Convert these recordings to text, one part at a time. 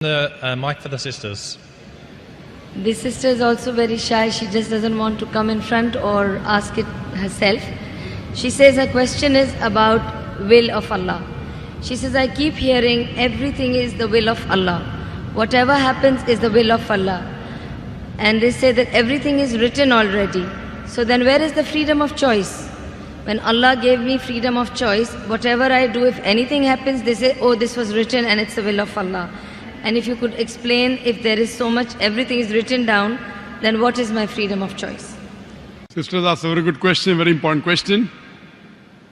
The mic for the sisters. The sister is also very shy. She just doesn't want to come in front or ask it herself. She says her question is about will of Allah. She says, I keep hearing everything is the will of Allah. Whatever happens is the will of Allah. And they say that everything is written already. So then where is the freedom of choice? When Allah gave me freedom of choice, whatever I do, if anything happens, they say, oh, this was written and it's the will of Allah. And if you could explain, if there is so much, everything is written down, then what is my freedom of choice? Sisters asked a very good question, very important question.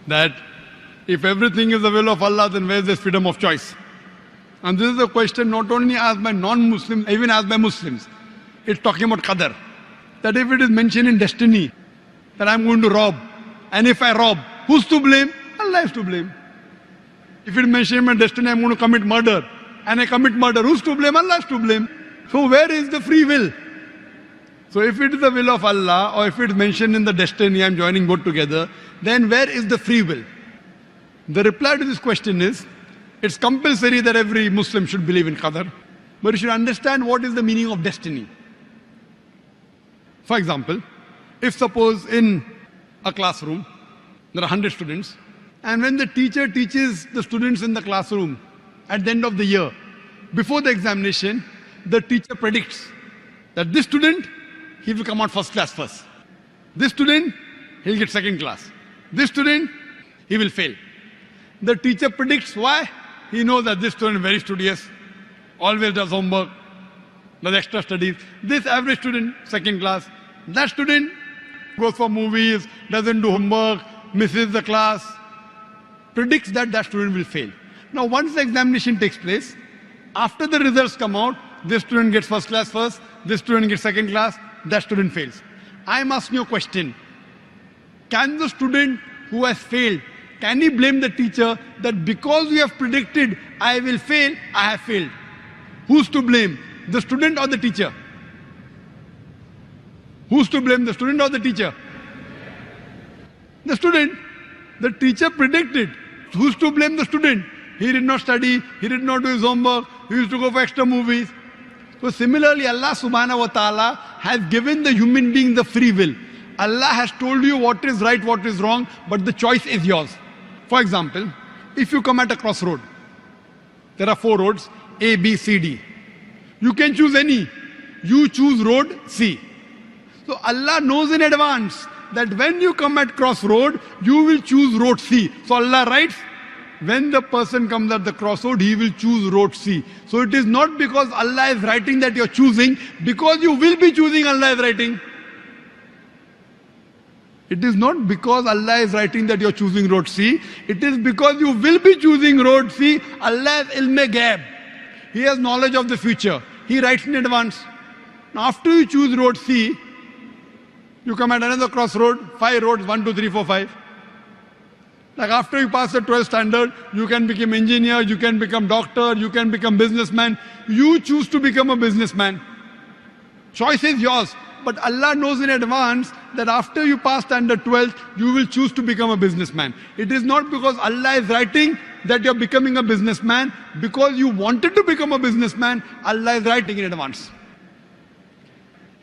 That if everything is the will of Allah, then where is this freedom of choice? And this is a question not only asked by non-Muslims, even asked by Muslims. It's talking about qadar. That if it is mentioned in destiny, that I'm going to rob, and if I rob, who's to blame? Allah is to blame. If it is mentioned in destiny, I'm going to commit murder, and I commit murder, who's to blame? Allah is to blame. So where is the free will? So if it is the will of Allah, or if it is mentioned in the destiny, I'm joining both together, then where is the free will? The reply to this question is, it's compulsory that every Muslim should believe in qadar, but you should understand what is the meaning of destiny. For example, if suppose in a classroom, there are 100 students, and when the teacher teaches the students in the classroom at the end of the year, before the examination, the teacher predicts that this student, he will come out first class first. This student, he'll get second class. This student, he will fail. The teacher predicts why? He knows that this student is very studious, always does homework, does extra studies. This average student, second class. That student goes for movies, doesn't do homework, misses the class, predicts that that student will fail. Now once the examination takes place, after the results come out, this student gets first class first, this student gets second class, that student fails. I'm asking you a question. Can the student who has failed, can he blame the teacher that because you have predicted I will fail, I have failed? Who's to blame? The student or the teacher? Who's to blame, the student or the teacher? The student. The teacher predicted. Who's to blame the student? He did not study, he did not do his homework, he used to go for extra movies. So similarly, Allah subhanahu wa ta'ala has given the human being the free will. Allah has told you what is right, what is wrong, but the choice is yours. For example, if you come at a crossroad, there are 4 roads, A, B, C, D. You can choose any. You choose road C. So Allah knows in advance that when you come at crossroad, you will choose road C. So Allah writes, when the person comes at the crossroad, he will choose road C. So it is not because Allah is writing that you are choosing, because you will be choosing, Allah is writing. It is not because Allah is writing that you are choosing road C. It is because you will be choosing road C. Allah is ilm ghaib. He has knowledge of the future. He writes in advance. Now after you choose road C, you come at another crossroad, 5 roads, 1, 2, 3, 4, 5. Like after you pass the 12th standard, you can become engineer, you can become doctor, you can become businessman. You choose to become a businessman. Choice is yours. But Allah knows in advance that after you pass standard 12th, you will choose to become a businessman. It is not because Allah is writing that you are becoming a businessman. Because you wanted to become a businessman, Allah is writing in advance.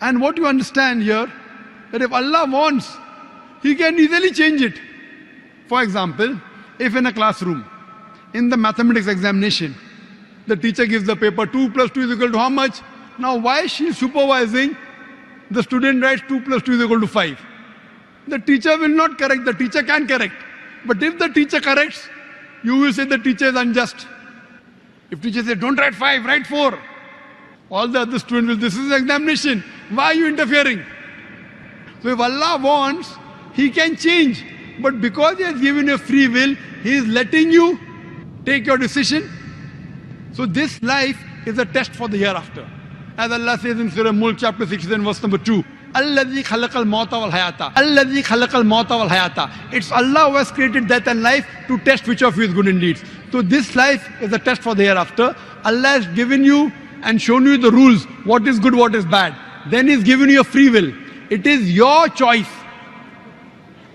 And what you understand here, that if Allah wants, He can easily change it. For example, if in a classroom, in the mathematics examination, the teacher gives the paper 2 plus 2 is equal to how much? Now why she is supervising? The student writes 2 plus 2 is equal to 5. The teacher will not correct, the teacher can correct. But if the teacher corrects, you will say the teacher is unjust. If teacher says, don't write 5, write 4. All the other students will, this is examination. Why are you interfering? So if Allah wants, He can change. But because He has given you free will, He is letting you take your decision. So this life is a test for the hereafter. As Allah says in Surah Mulk chapter 16 verse number 2, Alladhi khalaqal mauta wal hayata. Alladhi khalaqal mauta wal hayata. It's Allah who has created death and life to test which of you is good in deeds. So this life is a test for the hereafter. Allah has given you and shown you the rules, what is good, what is bad. Then He's given you a free will. It is your choice.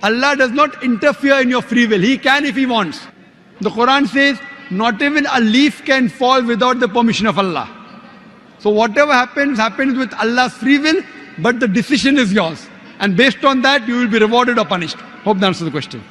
Allah does not interfere in your free will. He can if He wants. The Quran says, not even a leaf can fall without the permission of Allah. So whatever happens, happens with Allah's free will, but the decision is yours. And based on that, you will be rewarded or punished. Hope that answers the question.